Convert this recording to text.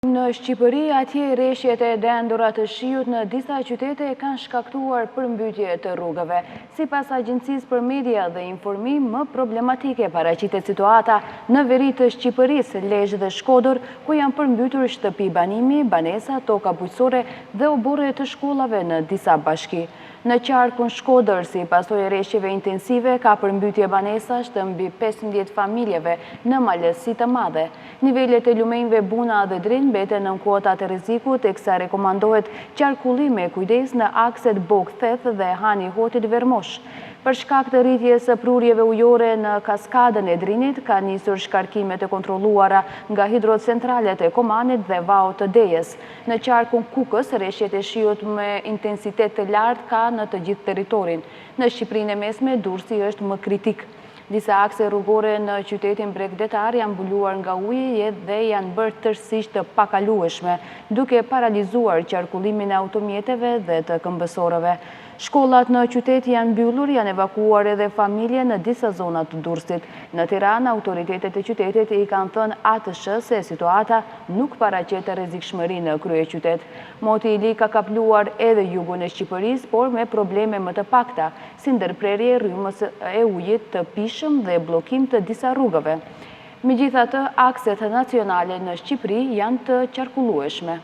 Në Shqipëri, atje rreshjet e dendura të shiut në disa qytete kanë shkaktuar përmbytje të rrugëve. Sipas Agjencisë për Media dhe Informim, më problematike paraqitet situata në veri të Shqipërisë, Lezhë dhe Shkodër, ku janë përmbytur shtëpi banimi, banesa, toka bujqësore dhe oborre të shkollave në disa bashki. Në qarkun Shkodër, si pasojë e rreshjeve intensive, ka përmbytje banesash të mbi 15 familjeve në malësi të madhe. Nivelet e lumenjve Buna dhe Drin mbeten në kuota të rrezikut, teksa rekomandohet qarkullim me kujdes në akset Bog-Theth dhe Hani Hotit Vermosh. Për shkak të rritjes së prurjeve ujore në kaskadën e Drinit, ka nisur shkarkimet e kontrolluara nga hidrocentralet e Komanit dhe Vau të Dejes. Në qarkun Kukës, rreshjet e shiut me intensitet të lartë ka në të gjithë territorin. Në Shqipërinë e Mesme, Durrësi është më kritik. Disa akse rrugore në qytetin Bregdetar janë mbuluar nga uji dhe janë bërë tërësisht të pakalueshme, duke paralizuar qarkullimin e automjeteve dhe të këmbësorëve. Shkollat në qytet janë mbyllur, janë evakuuar edhe familje në disa zonat të Durrësit. Në Tiranë, autoritetet e qytetit i kanë thënë ATSH se situata nuk paraqet rrezikshmëri në kryeqytet. Moti i Li ka kapluar edhe jugun e Shqipërisë, por me probleme më të pakta, si ndërprerje rrymës e ujit të pishëm dhe bllokim të disa rrugëve. Megjithatë, akset nacionale në Shqipëri janë të qarkullueshme.